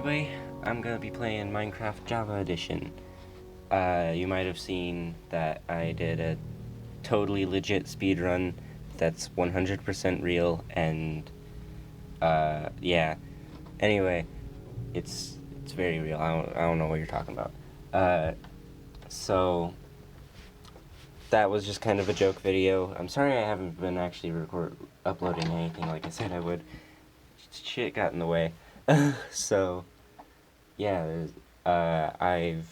anyway, I'm gonna be playing Minecraft Java Edition. You might have seen that I did a totally legit speedrun that's 100% real, and, yeah. Anyway, it's very real. I don't know what you're talking about. So, that was just kind of a joke video. I'm sorry I haven't been actually uploading anything like I said I would. Shit got in the way. So, yeah, I've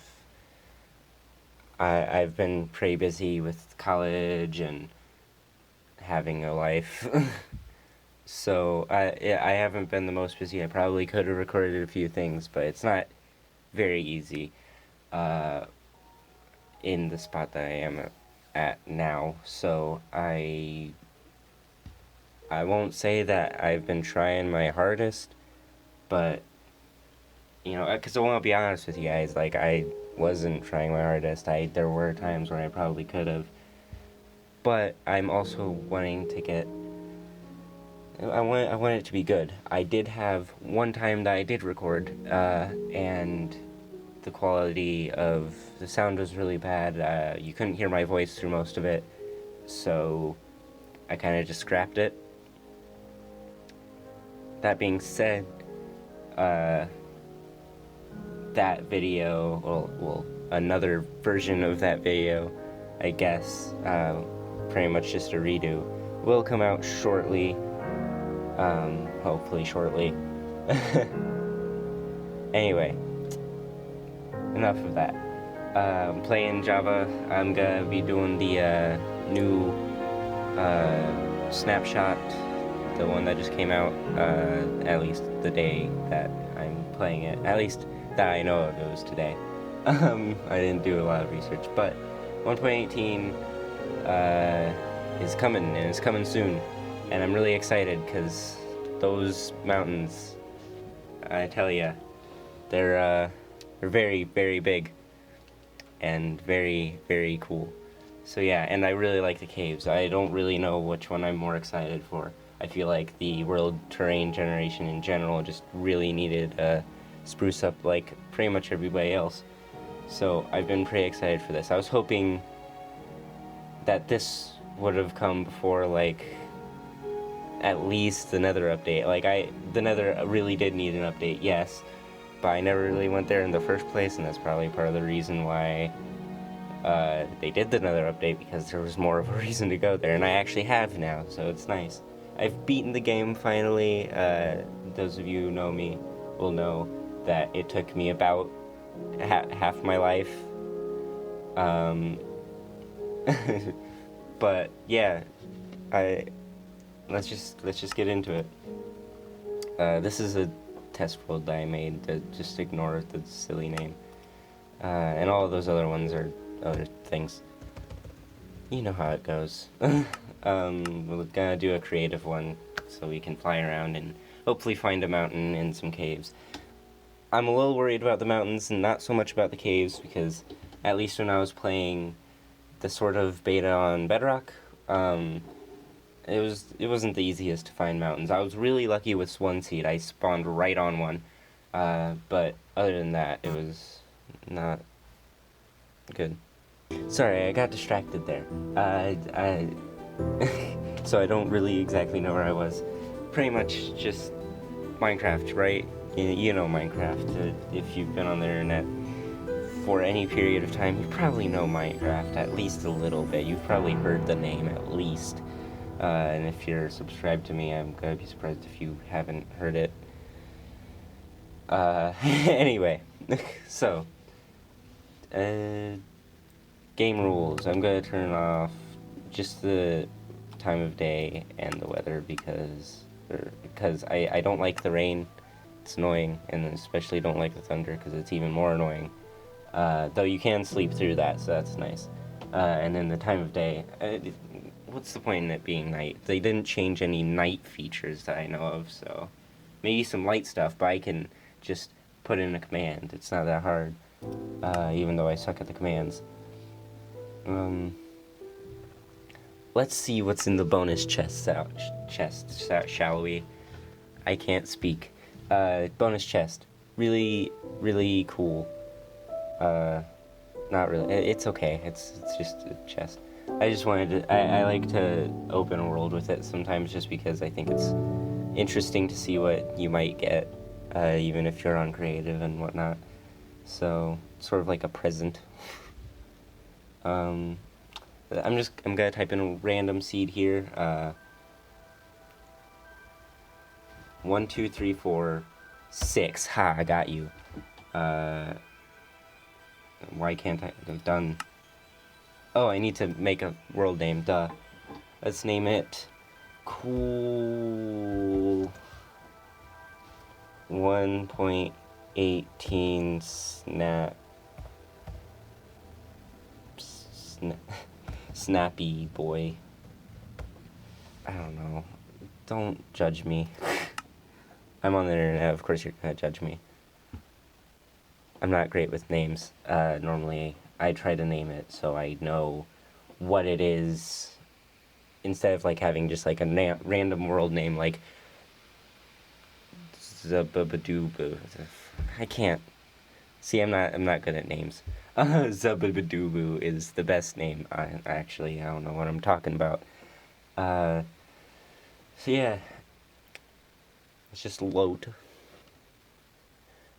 been pretty busy with college and having a life. So I haven't been the most busy. I probably could have recorded a few things, but it's not very easy in the spot that I am at now. So I won't say that I've been trying my hardest, but because I want to be honest with you guys, like, I wasn't trying my hardest. There were times where I probably could have, but I'm also wanting to get. I want it to be good. I did have one time that I did record, and the quality of the sound was really bad. You couldn't hear my voice through most of it, so I kind of just scrapped it. That being said, that video, well, another version of that video, I guess, pretty much just a redo, will come out shortly, hopefully shortly. Anyway, enough of that. I'm playing Java. I'm gonna be doing the new Snapshot, the one that just came out, at least the day that I'm playing it. At least that I know of, it was today. I didn't do a lot of research, but 1.18 is coming, and it's coming soon, and I'm really excited because those mountains, I tell ya, they're very, very big and very, very cool. So yeah, and I really like the caves. I don't really know which one I'm more excited for. I feel like the world terrain generation in general just really needed spruce up like pretty much everybody else. So I've been pretty excited for this. I was hoping that this would have come before, like, at least the Nether update. Like, the Nether really did need an update, yes, but I never really went there in the first place, and that's probably part of the reason why they did the Nether update, because there was more of a reason to go there, and I actually have now, so it's nice. I've beaten the game finally. Those of you who know me will know that it took me about half my life. But yeah, let's just get into it. This is a test world that I made. Just ignore the silly name. And all of those other ones are other things. You know how it goes. We're gonna do a creative one so we can fly around and hopefully find a mountain and some caves. I'm a little worried about the mountains and not so much about the caves, because at least when I was playing the sort of beta on Bedrock, it wasn't the easiest to find mountains. I was really lucky with Swan Seed. I spawned right on one, but other than that, it was not good. Sorry, I got distracted there. So I don't really exactly know where I was. Pretty much just Minecraft, right? You know Minecraft. If you've been on the internet for any period of time, you probably know Minecraft at least a little bit. You've probably heard the name at least. And if you're subscribed to me, I'm gonna be surprised if you haven't heard it. Anyway, so, game rules. I'm gonna turn off just the time of day and the weather because I don't like the rain. It's annoying, and especially don't like the thunder because it's even more annoying. Though you can sleep through that, so that's nice. And then the time of day. What's the point in it being night? They didn't change any night features that I know of, so maybe some light stuff, but I can just put in a command. It's not that hard, even though I suck at the commands. Let's see what's in the bonus chest, shall we? I can't speak. Bonus chest. really, really cool. Not really. It's okay. It's just a chest. I just wanted to. I like to open a world with it sometimes, just because I think it's interesting to see what you might get, even if you're on creative and whatnot. So sort of like a present. I'm gonna type in a random seed here. 1, 2, 3, 4, 6. Ha! I got you. Why can't I? Done. Oh, I need to make a world name. Duh. Let's name it Cool 1.18 Snappy boy. I don't know. Don't judge me. I'm on the internet. Of course, you're gonna judge me. I'm not great with names. Normally, I try to name it so I know what it is, instead of like having just like a random world name like Zababadubu. I can't. See, I'm not good at names. Zababadubu is the best name. I don't know what I'm talking about. So yeah, let's just load.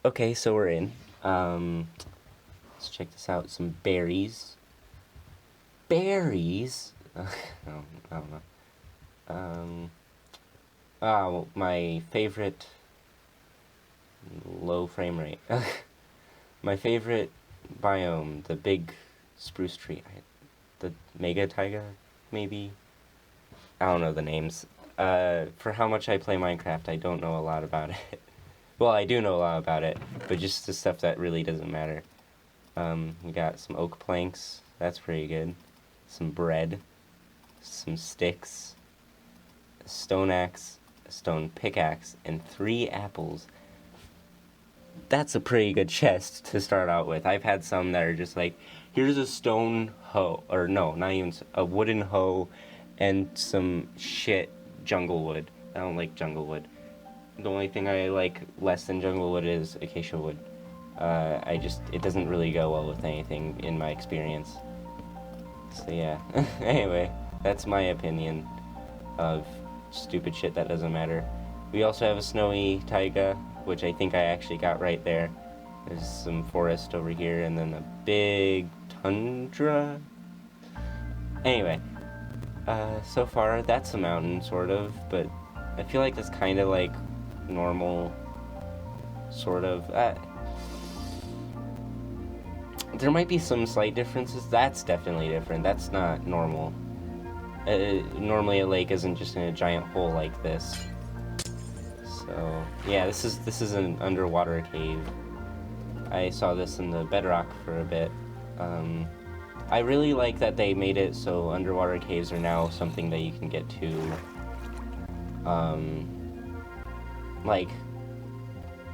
Okay, so we're in. Let's check this out. Some berries. Berries? I don't know. Well, my favorite... Low frame rate. My favorite biome, the big spruce tree. The mega taiga, maybe? I don't know the names. For how much I play Minecraft, I don't know a lot about it. Well, I do know a lot about it, but just the stuff that really doesn't matter. We got some oak planks. That's pretty good. Some bread. Some sticks. A stone axe. A stone pickaxe. And 3 apples. That's a pretty good chest to start out with. I've had some that are just like, here's a stone hoe. Or no, not even a wooden hoe and some shit jungle wood. I don't like jungle wood. The only thing I like less than jungle wood is acacia wood. It doesn't really go well with anything in my experience. So yeah. Anyway, that's my opinion of stupid shit that doesn't matter. We also have a snowy taiga, which I think I actually got right there. There's some forest over here, and then a big tundra. Anyway, so far that's a mountain, sort of, but I feel like that's kind of like normal, sort of. There might be some slight differences. That's definitely different. That's not normal. Normally a lake isn't just in a giant hole like this. So yeah, this is an underwater cave. I saw this in the bedrock for a bit. I really like that they made it so underwater caves are now something that you can get to. Like,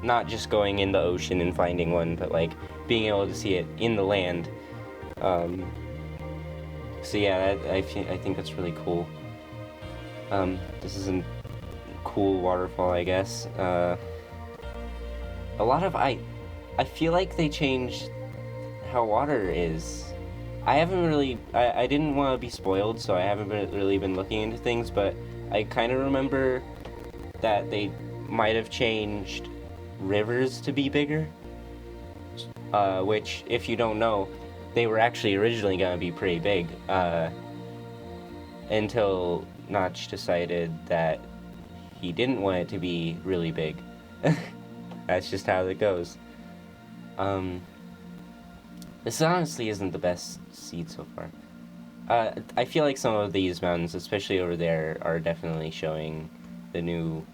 not just going in the ocean and finding one, but like being able to see it in the land. So yeah, I think that's really cool. This is a cool waterfall, I guess. A lot of I feel like they changed how water is. I haven't really, I didn't want to be spoiled, so I haven't really been looking into things, but I kind of remember that they might have changed rivers to be bigger, which, if you don't know, they were actually originally going to be pretty big, until Notch decided that he didn't want it to be really big. That's just how it goes. This honestly isn't the best seed so far. I feel like some of these mountains, especially over there, are definitely showing the new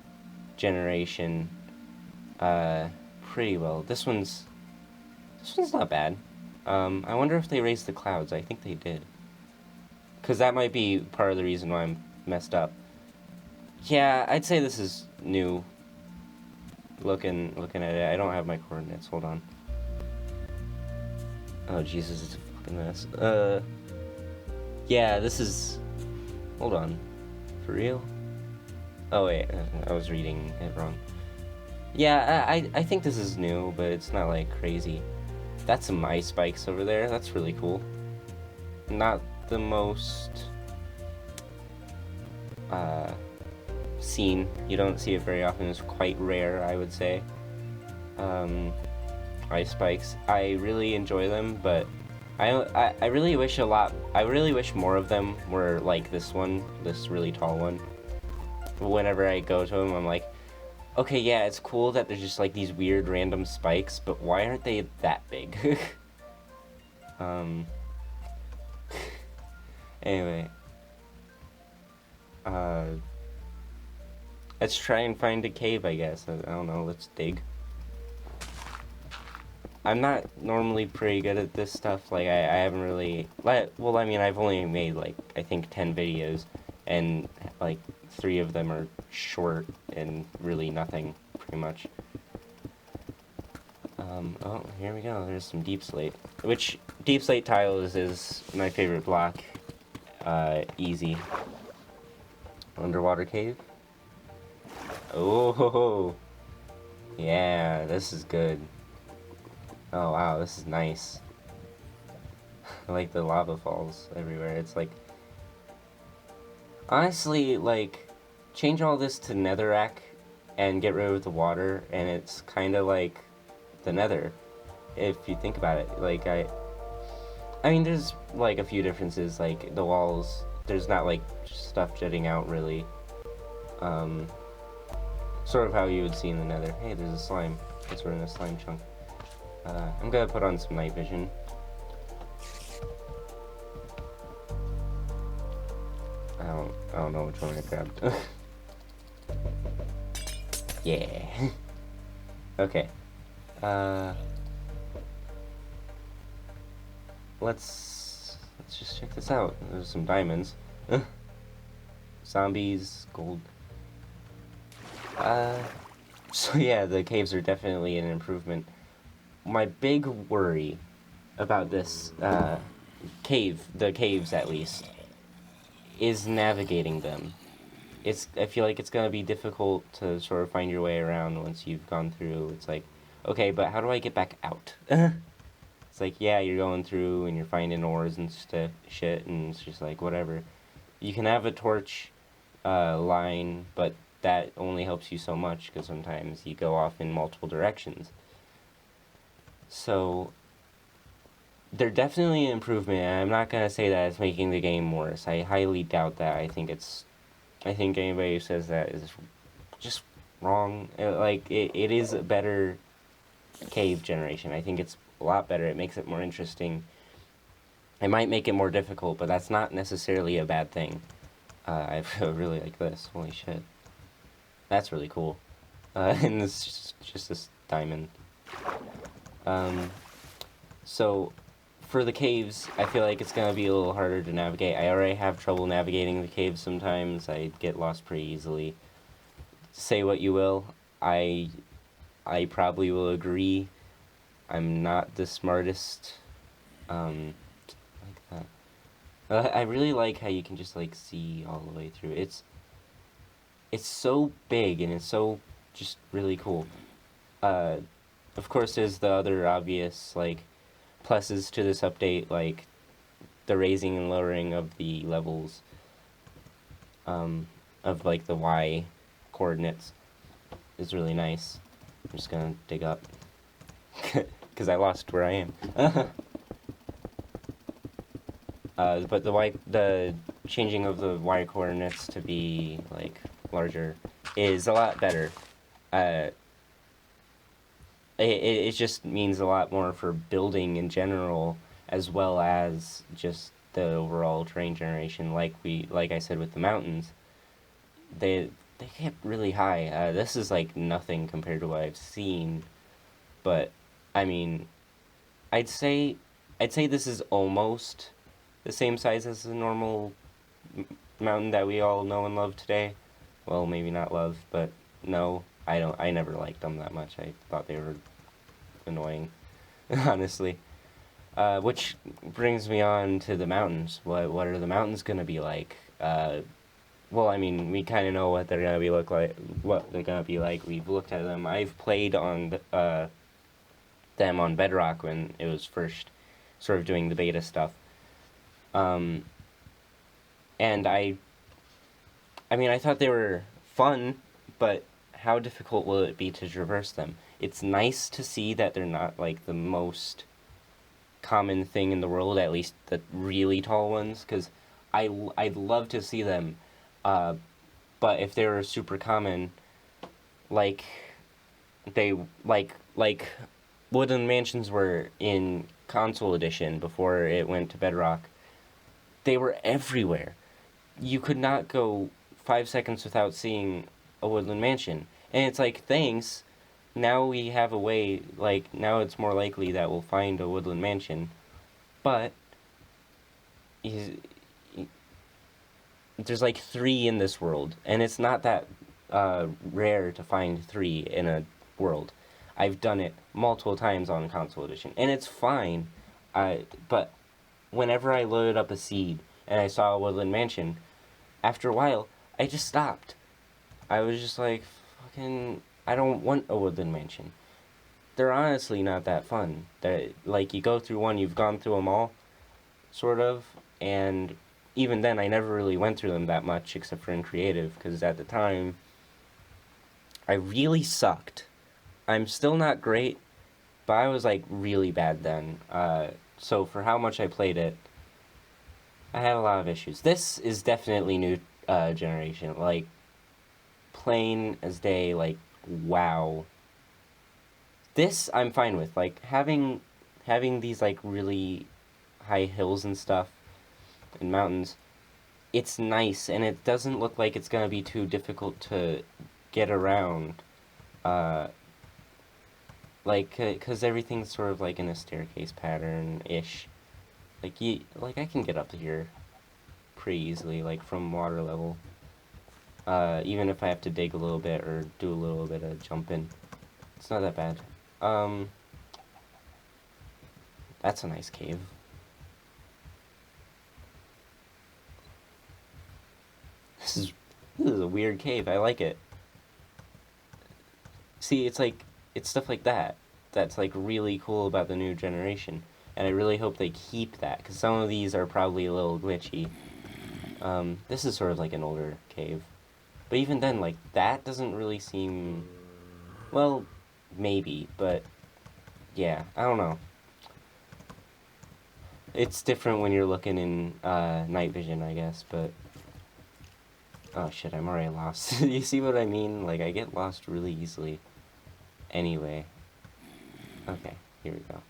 generation pretty well. This one's not bad. I wonder if they raised the clouds. I think they did. Because that might be part of the reason why I'm messed up. Yeah, I'd say this is new. Looking at it, I don't have my coordinates. Hold on. Oh Jesus, it's a fucking mess. Yeah, this is. Hold on. For real? Oh wait, I was reading it wrong. Yeah, I think this is new, but it's not like crazy. That's some ice spikes over there. That's really cool. Not the most seen. You don't see it very often. It's quite rare, I would say. Ice spikes. I really enjoy them, but I really wish I really wish more of them were like this one, this really tall one. Whenever I go to them, I'm like, okay, yeah, it's cool that there's just like these weird random spikes, but why aren't they that big? Anyway, let's try and find a cave, I guess. I don't know, let's dig. I'm not normally pretty good at this stuff. Like, I haven't really... Well, I mean, I've only made, like, I think 10 videos, and, like, 3 of them are short and really nothing, pretty much. Oh, here we go. There's some deep slate. Which, deep slate tiles is my favorite block. Easy. Underwater cave. Oh, ho, ho. Yeah, this is good. Oh wow, this is nice. I like the lava falls everywhere. It's like... Honestly, like, change all this to netherrack and get rid of the water, and it's kind of like the nether, if you think about it. Like, I mean, there's, like, a few differences, like, the walls, there's not, like, stuff jutting out, really. Sort of how you would see in the nether. Hey, there's a slime. Guess we're in a slime chunk. I'm gonna put on some night vision. I don't know which one I grabbed. Yeah. Okay. Let's just check this out. There's some diamonds. Zombies, gold. So yeah, the caves are definitely an improvement. My big worry about this the caves at least, is navigating them. I feel like it's gonna be difficult to sort of find your way around once you've gone through. It's like, okay, but how do I get back out? It's like, yeah, you're going through and you're finding ores and shit, and it's just like, whatever. You can have a torch line, but that only helps you so much, because sometimes you go off in multiple directions. So, they're definitely an improvement, and I'm not gonna say that it's making the game worse. I highly doubt that. I think anybody who says that is just wrong. It is a better cave generation. I think it's a lot better. It makes it more interesting. It might make it more difficult, but that's not necessarily a bad thing. I really like this. Holy shit. That's really cool. And it's just this diamond. So, for the caves, I feel like it's going to be a little harder to navigate. I already have trouble navigating the caves sometimes. I get lost pretty easily. Say what you will, I probably will agree. I'm not the smartest. Like that. I really like how you can just, like, see all the way through. It's so big, and it's so just really cool. Of course, there's the other obvious, like, pluses to this update, like the raising and lowering of the levels of, like, the Y coordinates is really nice. I'm just gonna dig up because I lost where I am. But the changing of the Y coordinates to be, like, larger is a lot better. It just means a lot more for building in general, as well as just the overall terrain generation. Like I said with the mountains, they get really high. This is like nothing compared to what I've seen, but I mean, I'd say this is almost the same size as the normal mountain that we all know and love today. Well, maybe not love, but no, I never liked them that much. I thought they were annoying, honestly. Which brings me on to the mountains. What are the mountains gonna be like? well, I mean, we kind of know what they're gonna be look like. What they're gonna be like. We've looked at them. I've played on them on Bedrock when it was first sort of doing the beta stuff. Um, and I mean, I thought they were fun, but how difficult will it be to traverse them? It's nice to see that they're not like the most common thing in the world, at least the really tall ones, because I'd love to see them, uh, but if they were super common, like they like Woodland Mansions were in console edition before it went to Bedrock, they were everywhere. You could not go 5 seconds without seeing a Woodland Mansion, and it's like, thanks. Now we have a way. Like, now it's more likely that we'll find a Woodland Mansion, but there's like 3 in this world, and it's not that rare to find 3 in a world. I've done it multiple times on console edition, and it's fine. But whenever I loaded up a seed and I saw a Woodland Mansion, after a while, I just stopped. I was just like, fucking, I don't want a Woodland Mansion. They're honestly not that fun. That, like, you go through one, you've gone through them all, sort of, and even then, I never really went through them that much, except for in creative, because at the time, I really sucked. I'm still not great, but I was like really bad then. So for how much I played it, I had a lot of issues. This is definitely new generation. Like, plain as day, like, wow. This I'm fine with. Like, having these like really high hills and stuff and mountains, it's nice, and it doesn't look like it's gonna be too difficult to get around. Uh, like, cause everything's sort of like in a staircase pattern ish. Like I can get up here pretty easily, like from water level. Even if I have to dig a little bit or do a little bit of jumping, it's not that bad. Um, that's a nice cave. This is a weird cave. I like it. See, it's stuff like that that's like really cool about the new generation, and I really hope they keep that, because some of these are probably a little glitchy. This is sort of like an older cave, but even then, like, that doesn't really seem, well, maybe, but yeah, I don't know. It's different when you're looking in night vision, I guess, but oh shit, I'm already lost. You see what I mean? Like, I get lost really easily. Anyway. Okay, here we go.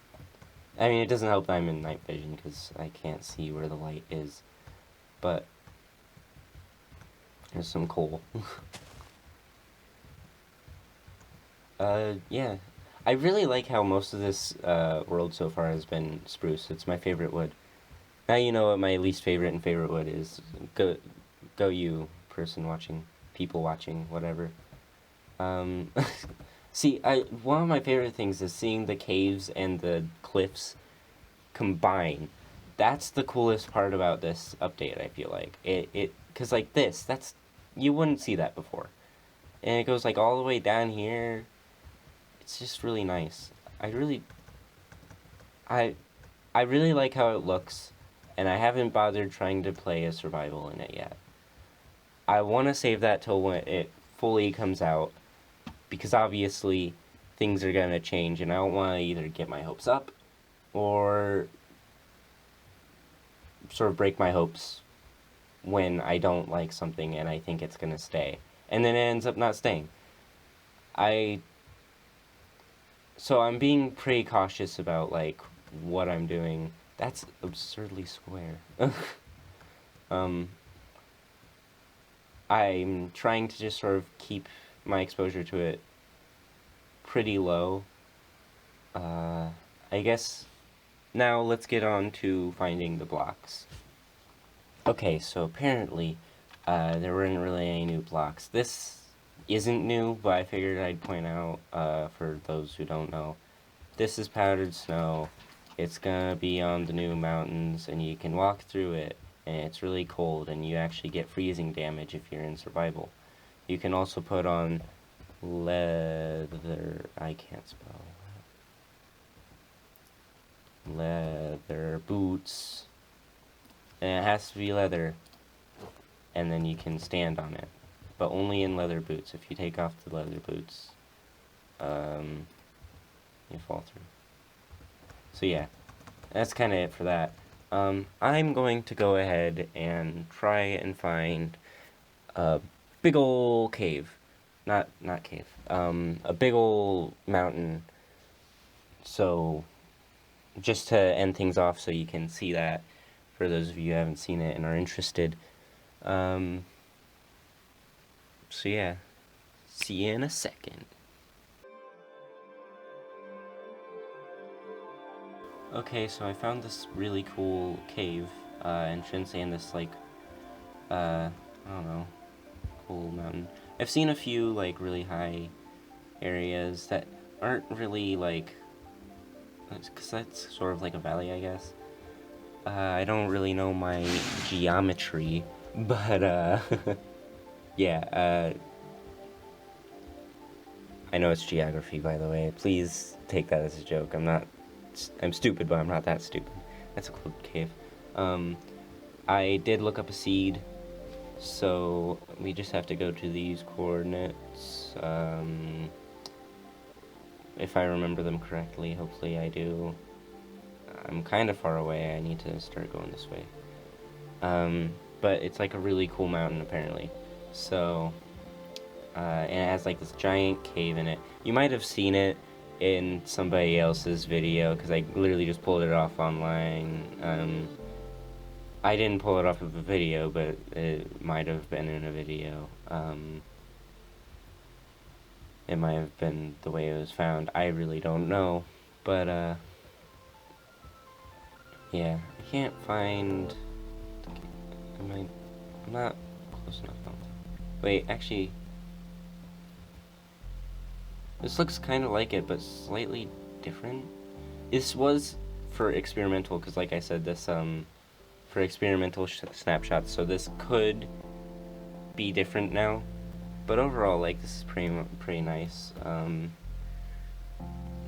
I mean, it doesn't help that I'm in night vision, because I can't see where the light is. But there's some coal. Yeah. I really like how most of this world so far has been spruce. It's my favorite wood. Now you know what my least favorite and favorite wood is. Go you, person watching, people watching, whatever. See, one of my favorite things is seeing the caves and the cliffs combine. That's the coolest part about this update, I feel like. Cause like that's, you wouldn't see that before. And it goes like all the way down here. It's just really nice. I, I really like how it looks, and I haven't bothered trying to play a survival in it yet. I want to save that till when it fully comes out, because obviously things are going to change, and I don't want to either get my hopes up or sort of break my hopes when I don't like something and I think it's going to stay, and then it ends up not staying. So I'm being pretty cautious about, like, what I'm doing. That's absurdly square. um, I'm trying to just sort of keep my exposure to it pretty low. I guess now let's get on to finding the blocks. Okay, so apparently there weren't really any new blocks. This isn't new, but I figured I'd point out for those who don't know. This is powdered snow. It's gonna be on the new mountains, and you can walk through it, and it's really cold, and you actually get freezing damage if you're in survival. You can also put on leather, I can't spell, leather boots, and it has to be leather, and then you can stand on it, but only in leather boots. If you take off the leather boots, you fall through. So yeah, that's kind of it for that. I'm going to go ahead and try and find a big ol' cave. Not cave. A big ol' mountain. So, just to end things off so you can see that, for those of you who haven't seen it and are interested. So yeah, see you in a second. Okay, so I found this really cool cave entrance and this, like, I don't know, cool mountain. I've seen a few, like, really high areas that aren't really, like, because that's sort of like a valley, I guess. I don't really know my geometry, but, yeah, I know it's geography, by the way. Please take that as a joke. I'm stupid, but I'm not that stupid. That's a cool cave. I did look up a seed, so we just have to go to these coordinates, if I remember them correctly. Hopefully I do. I'm kind of far away. I need to start going this way. But it's like a really cool mountain, apparently. So, and it has like this giant cave in it. You might have seen it in somebody else's video, because I literally just pulled it off online. I didn't pull it off of a video, but it might have been in a video. It might have been the way it was found. I really don't know. But, yeah. I can't find... I'm not close enough. No. Wait, actually... This looks kind of like it, but slightly different. This was for experimental, because like I said, this, for experimental snapshots, so this could be different now. But overall, like, this is pretty nice.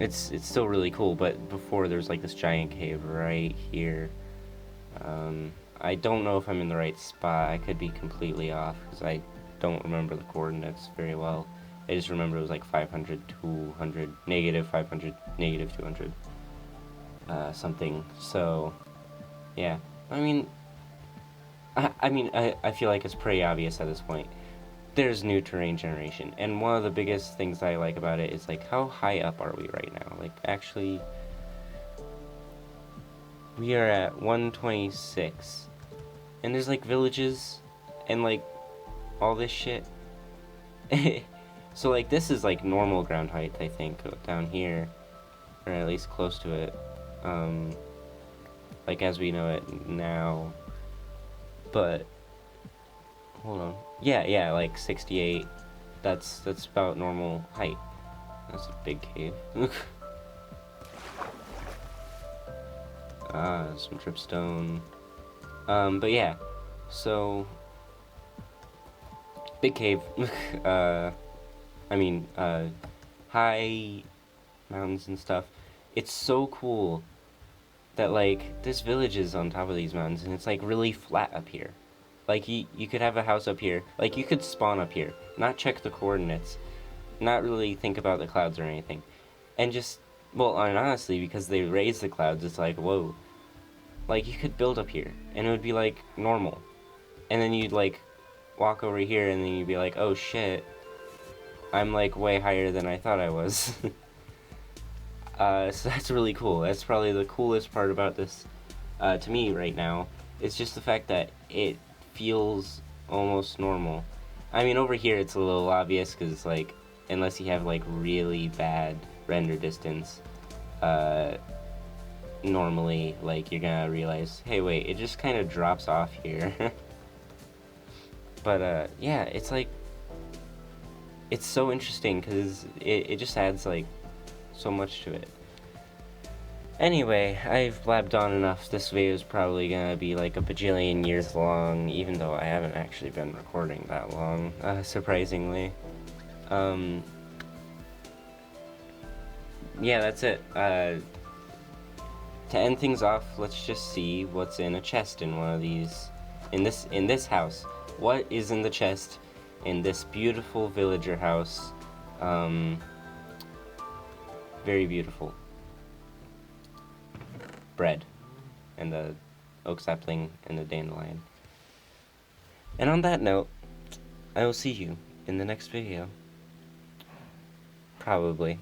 It's still really cool, but before there's like this giant cave right here. I don't know if I'm in the right spot. I could be completely off, because I don't remember the coordinates very well. I just remember it was like 500, 200, negative 500, negative 200, something. So, yeah. I mean, I feel like it's pretty obvious at this point. There's new terrain generation, and one of the biggest things I like about it is, like, how high up are we right now? Like, actually, we are at 126, and there's, like, villages, and, like, all this shit. So, like, this is, like, normal ground height, I think, down here, or at least close to it, like, as we know it now. But hold on, yeah, like 68. That's about normal height. That's a big cave. Some dripstone. But yeah, so big cave. High mountains and stuff. It's so cool that, like, this village is on top of these mountains, and it's, like, really flat up here. Like, you could have a house up here. Like, you could spawn up here, not check the coordinates, not really think about the clouds or anything, and just, well, and honestly, because they raised the clouds, it's like, whoa. Like, you could build up here, and it would be, like, normal. And then you'd, like, walk over here, and then you'd be like, oh, shit. I'm, like, way higher than I thought I was. So that's really cool. That's probably the coolest part about this, to me right now. It's just the fact that it feels almost normal. I mean, over here it's a little obvious, because, like, unless you have, like, really bad render distance, normally, like, you're gonna realize, hey, wait, it just kind of drops off here. But, yeah, it's, like, it's so interesting, because it just adds, like, so much to it. Anyway, I've blabbed on enough. This video is probably gonna be like a bajillion years long, even though I haven't actually been recording that long, surprisingly. Yeah, that's it. To end things off, let's just see what's in a chest in one of these, in this house. What is in the chest in this beautiful villager house? Very beautiful. Bread, and the oak sapling, and the dandelion. And on that note, I will see you in the next video. Probably.